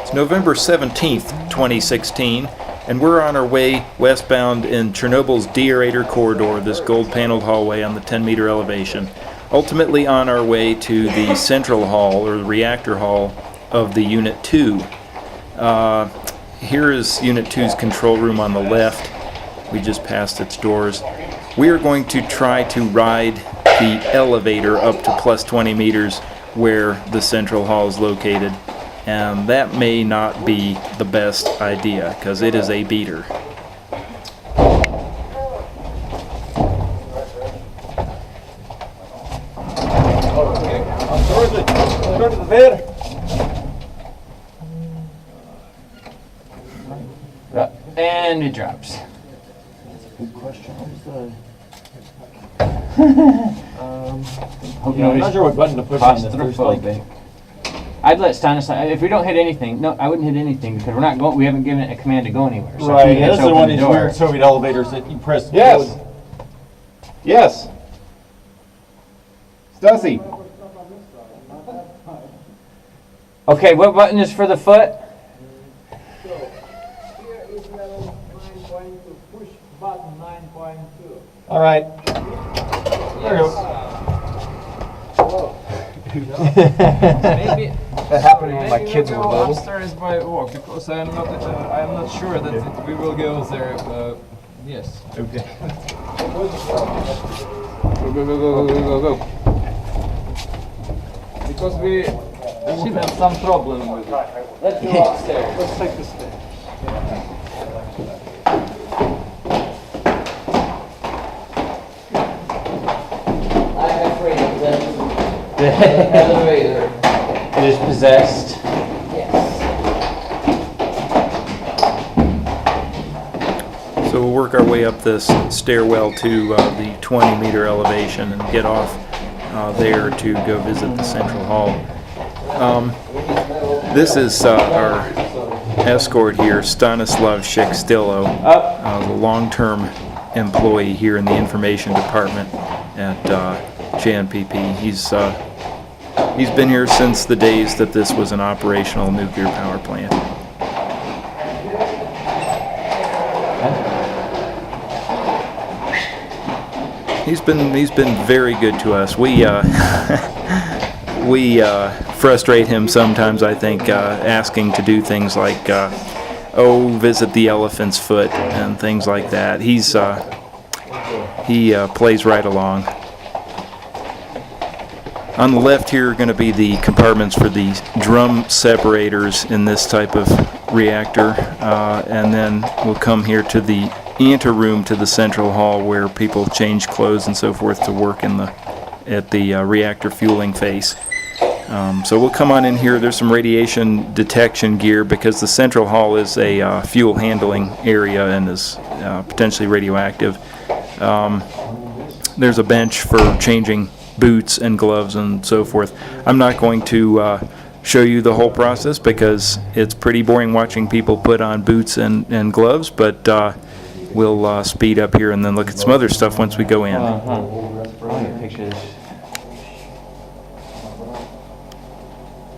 It's November 17th, 2016, and we're on our way westbound in Chernobyl's deaerator corridor, this gold-paneled hallway on the 10-meter elevation, ultimately on our way to the central hall, or the reactor hall, of the Unit 2. Here is Unit 2's control room on the left. We just passed its doors. We are going to try to ride the elevator up to plus 20 meters where the central hall is located. And that may not be the best idea, because it is a beater. And it drops. Good question. I'm not sure what button to push on this. Claustrophobic. I'd let Stanislav. If we don't hit anything, no, I wouldn't hit anything because we're not going. We haven't given it a command to go anywhere. So Right. if he This hits is one open of the these door. weird Soviet elevators that you press. Yes. code. Yes. Stasi. Okay, what button is for the foot? So, here is level 9.2, push button 9.2. All right. There we go. Maybe That happened when my kids were we'll go little. upstairs by walk because I'm not sure that we will go there. Yes. Okay. Go. Because we had some problem with it. Let's go upstairs. Let's take the stairs. I'm afraid of the elevator. It is possessed. Yes. So we'll work our way up this stairwell to the 20-meter elevation and get off there to go visit the central hall. This is our escort here, Stanislav Shekstillo, the long-term employee here in the information department at JNPP. He's been here since the days that this was an operational nuclear power plant. He's been very good to us. We frustrate him sometimes, I think, asking to do things like visit the elephant's foot and things like that. He plays right along. On the left here are going to be the compartments for the drum separators in this type of reactor, and then we'll come here to the anteroom to the central hall where people change clothes and so forth to work at the reactor fueling face. So we'll come on in here. There's some radiation detection gear because the central hall is a fuel handling area and is potentially radioactive. There's a bench for changing boots and gloves and so forth. I'm not going to show you the whole process because it's pretty boring watching people put on boots and gloves, but we'll speed up here and then look at some other stuff once we go in. Pictures.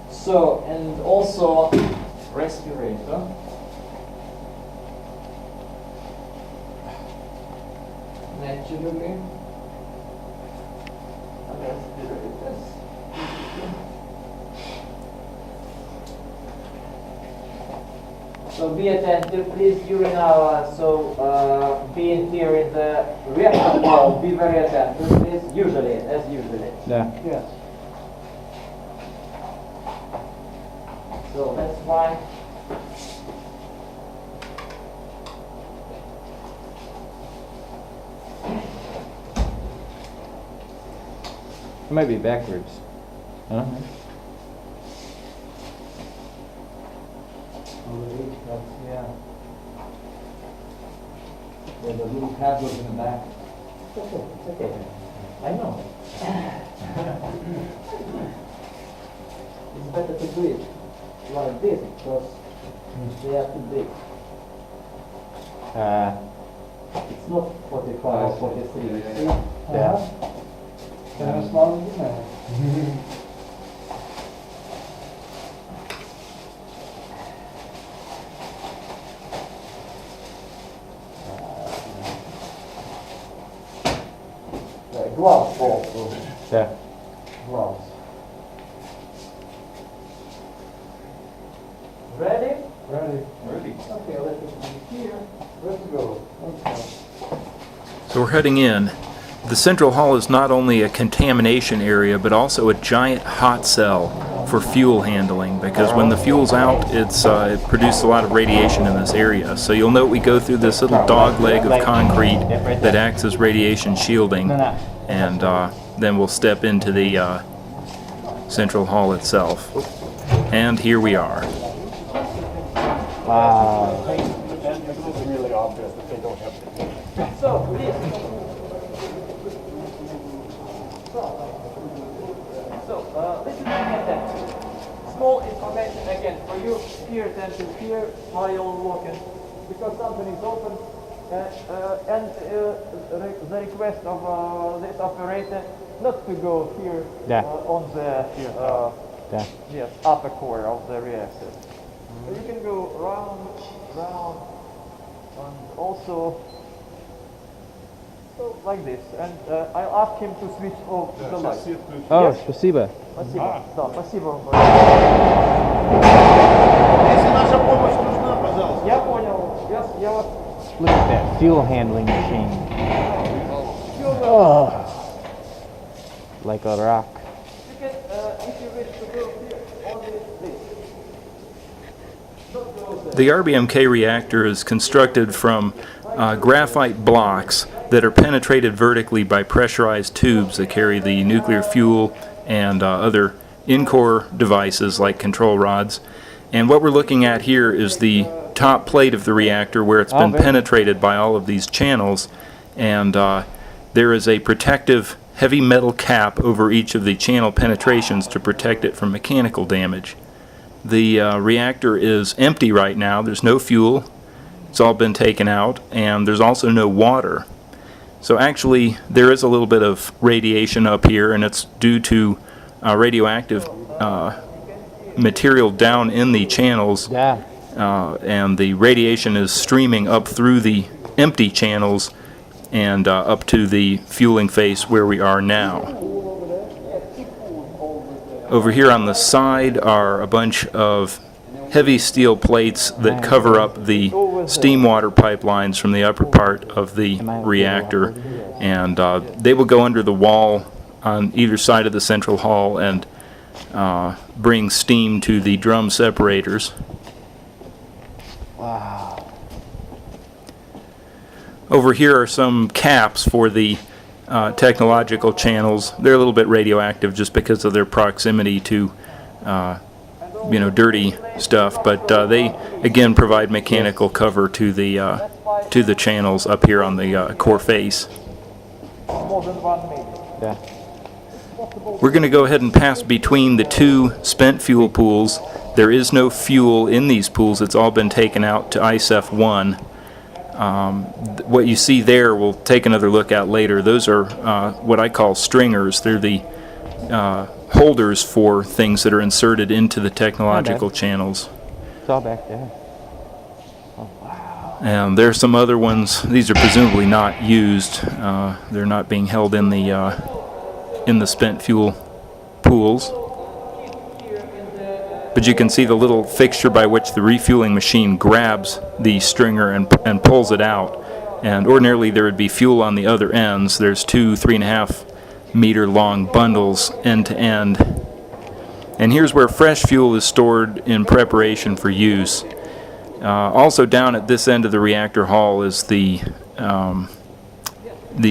So, and also respirator. Naturally. Respirators. So be attentive, please, during our, being here in the reactor hall, be very attentive, please, as usually. Yeah. Yes. So that's why. It might be backwards. Huh? Yeah. There's a little cardboard in the back. It's okay. I know. It's better to do it like this because they are too big. It's not 45, 43. You see? Yeah. Can I have a small one? gloves also. Yeah. Gloves. Ready? Ready. Ready. Okay, let's see here. Let's go. Okay. So we're heading in. The central hall is not only a contamination area, but also a giant hot cell for fuel handling, because when the fuel's out, it produces a lot of radiation in this area. So you'll note we go through this little dog leg of concrete that acts as radiation shielding, and then we'll step into the central hall itself. And here we are. Wow. It's really obvious that they don't have to. So, this. So, this is again small information again for you here and to here how you'll look in, because something is open and the request of this operator not to go here Yeah. on the Yeah. yes, upper core of the reactor. So you can go round, and also so like this. And I'll ask him to switch off the light. Oh, Yes. спасибо. Спасибо. Да, спасибо вам. Если наша помощь нужна, пожалуйста. Я понял. Я вас. Look at that fuel handling machine. Oh, like a rock. You can, if you wish to go here, only this. Don't go there. The RBMK reactor is constructed from graphite blocks that are penetrated vertically by pressurized tubes that carry the nuclear fuel and other in-core devices like control rods. And what we're looking at here is the top plate of the reactor, where it's been penetrated by all of these channels, and there is a protective heavy metal cap over each of the channel penetrations to protect it from mechanical damage. The reactor is empty right now. There's no fuel. It's all been taken out, and there's also no water. So actually there is a little bit of radiation up here, and it's due to radioactive material down in the channels, Yeah. and the radiation is streaming up through the empty channels and up to the fueling face where we are now. Over here on the side are a bunch of heavy steel plates that cover up the steam water pipelines from the upper part of the reactor, and they will go under the wall on either side of the central hall and bring steam to the drum separators. Wow. Over here are some caps for the technological channels. They're a little bit radioactive just because of their proximity to dirty stuff, but they again provide mechanical cover to the channels up here on the core face. More than 1 meter. Yeah. We're going to go ahead and pass between the two spent fuel pools. There is no fuel in these pools. It's all been taken out to ISEF-1. What you see there, we'll take another look at later. Those are what I call stringers. They're the holders for things that are inserted into the technological channels. It's all back there. And there's some other ones. These are presumably not used. They're not being held in the spent fuel pools. But you can see the little fixture by which the refueling machine grabs the stringer and pulls it out. And ordinarily there would be fuel on the other ends. There's two 3.5 meter long bundles end to end. And here's where fresh fuel is stored in preparation for use. Also down at this end of the reactor hall is the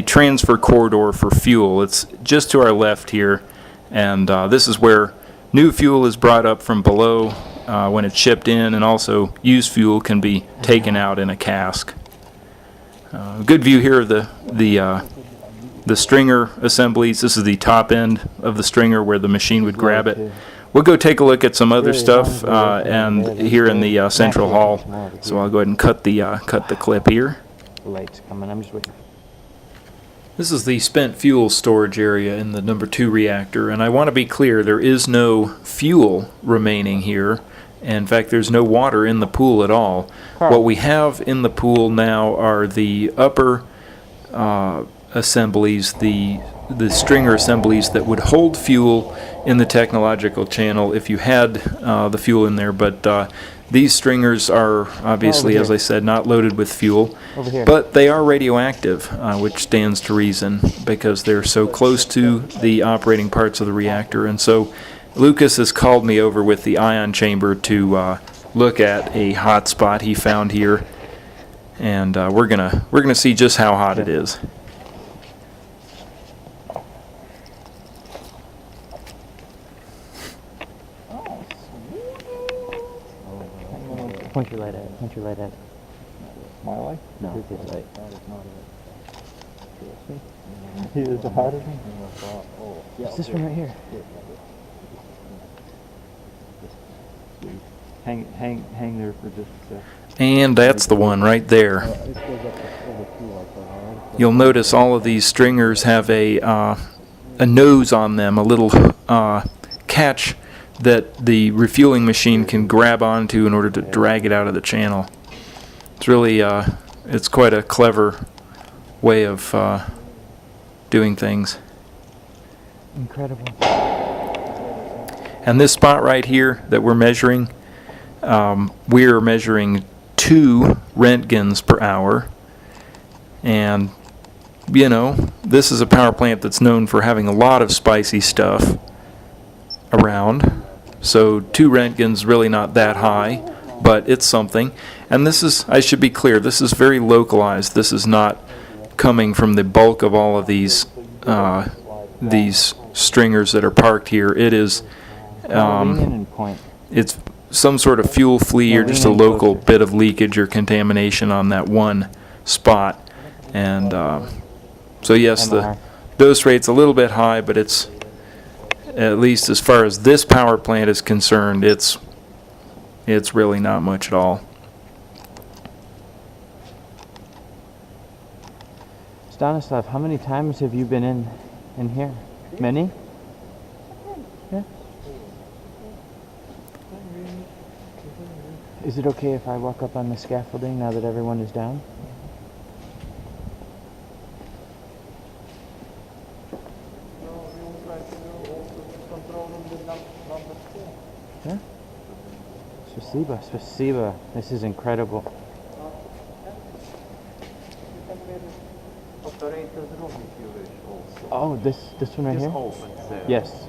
transfer corridor for fuel. It's just to our left here, and this is where new fuel is brought up from below when it's shipped in, and also used fuel can be taken out in a cask. Good view here of the stringer assemblies. This is the top end of the stringer where the machine would grab it. We'll go take a look at some other stuff and here in the central hall. So I'll go ahead and cut the clip here. The light's coming. I'm just waiting. This is the spent fuel storage area in the number 2 reactor, and I want to be clear, there is no fuel remaining here. In fact, there's no water in the pool at all. What we have in the pool now are the upper assemblies, the the stringer assemblies that would hold fuel in the technological channel if you had the fuel in there, but these stringers are obviously, as I said, not loaded with fuel, but they are radioactive, which stands to reason because they're so close to the operating parts of the reactor. And so Lucas has called me over with the ion chamber to look at a hot spot he found here, and we're gonna see just how hot it is. Point your light at it. Point your light at it. My life? No, his light. He is the hydrogen? It's this one right here. Hang there for just a sec. And that's the one right there. You'll notice all of these stringers have a nose on them, a little catch that the refueling machine can grab onto in order to drag it out of the channel. It's really, it's quite a clever way of doing things. Incredible. And this spot right here that we're measuring, we're measuring 2 Röntgens per hour. And, you know, this is a power plant that's known for having a lot of spicy stuff around. So 2 Röntgens really not that high, but it's something. And this is, I should be clear, this is very localized. This is not coming from the bulk of all of these stringers that are parked here. It is, it's some sort of fuel flea or just a local bit of leakage or contamination on that one spot. And so yes, the dose rate's a little bit high, but it's, at least as far as this power plant is concerned, it's really not much at all. Stanislav, how many times have you been in here? Many? Yeah. Is it okay if I walk up on the scaffolding now that everyone is down? Yeah. Spasiba, spasiba. This is incredible. Oh, this one right here? Yes.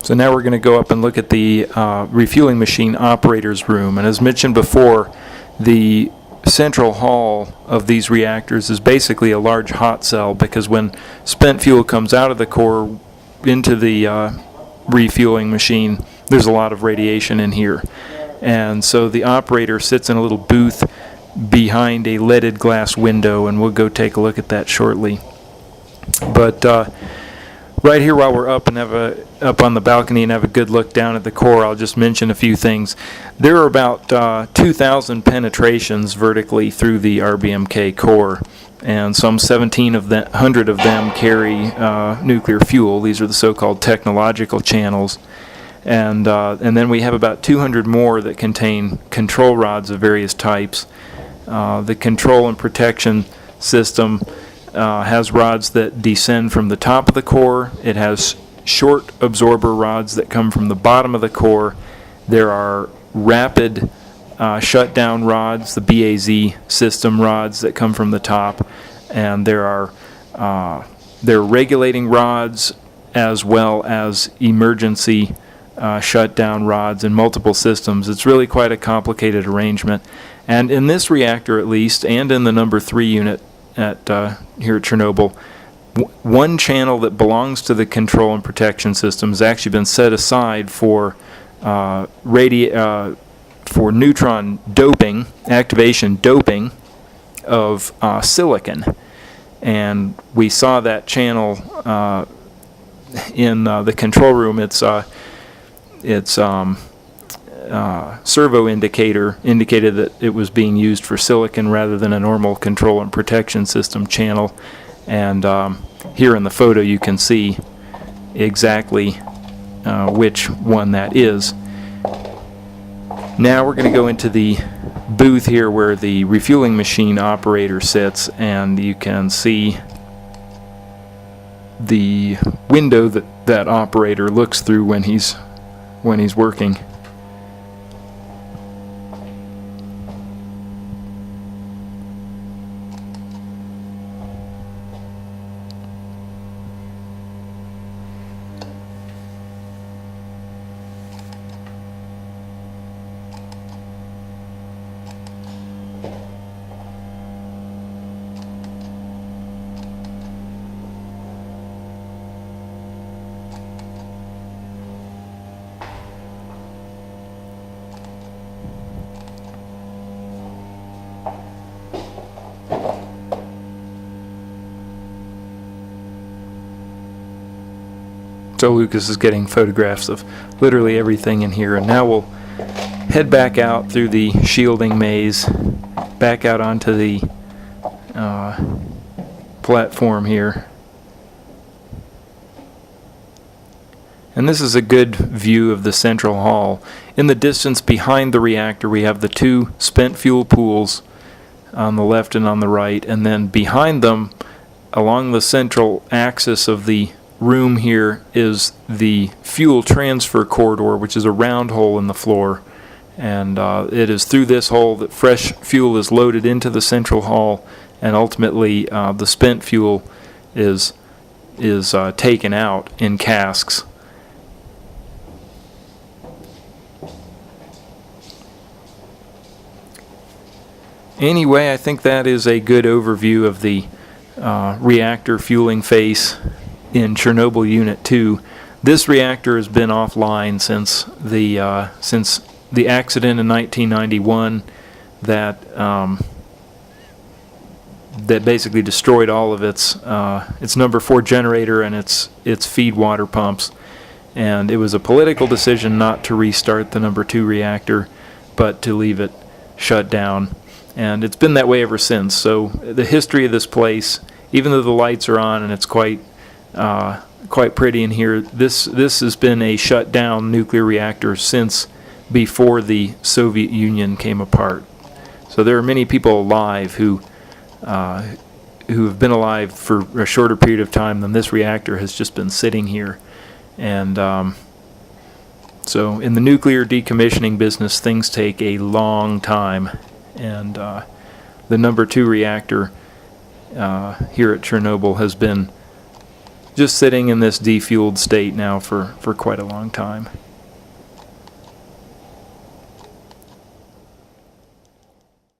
So now we're going to go up and look at the refueling machine operator's room. And as mentioned before, the central hall of these reactors is basically a large hot cell, because when spent fuel comes out of the core into the refueling machine, there's a lot of radiation in here. And so the operator sits in a little booth behind a leaded glass window, and we'll go take a look at that shortly. But right here, while we're up and up on the balcony and have a good look down at the core, I'll just mention a few things. There are about 2,000 penetrations vertically through the RBMK core, and some 1,700 of them carry nuclear fuel. These are the so-called technological channels. And then we have about 200 more that contain control rods of various types. The control and protection system has rods that descend from the top of the core. It has short absorber rods that come from the bottom of the core. There are rapid shutdown rods, the BAZ system rods that come from the top, and there are regulating rods as well as emergency shutdown rods in multiple systems. It's really quite a complicated arrangement. And in this reactor, at least, and in the number 3 unit at here at Chernobyl, one channel that belongs to the control and protection system has actually been set aside for neutron doping, activation doping of silicon. And we saw that channel in the control room. Its servo indicator indicated that it was being used for silicon rather than a normal control and protection system channel. And here in the photo you can see exactly which one that is. Now we're going to go into the booth here where the refueling machine operator sits, and you can see the window that operator looks through when he's working. So Lucas is getting photographs of literally everything in here, and now we'll head back out through the shielding maze, back out onto the platform here. And this is a good view of the central hall. In the distance behind the reactor, we have the two spent fuel pools on the left and on the right, and then behind them, along the central axis of the room here, is the fuel transfer corridor, which is a round hole in the floor, and it is through this hole that fresh fuel is loaded into the central hall, and ultimately the spent fuel is taken out in casks. Anyway, I think that is a good overview of the reactor fueling face in Chernobyl Unit 2. This reactor has been offline since the accident in 1991 that basically destroyed all of its number 4 generator and its feed water pumps. And it was a political decision not to restart the number 2 reactor, but to leave it shut down. And it's been that way ever since. So the history of this place, even though the lights are on and it's quite pretty in here, this has been a shut down nuclear reactor since before the Soviet Union came apart. So there are many people alive who have been alive for a shorter period of time than this reactor has just been sitting here. And so in the nuclear decommissioning business, things take a long time. And the number 2 reactor here at Chernobyl has been just sitting in this defueled state now for quite a long time.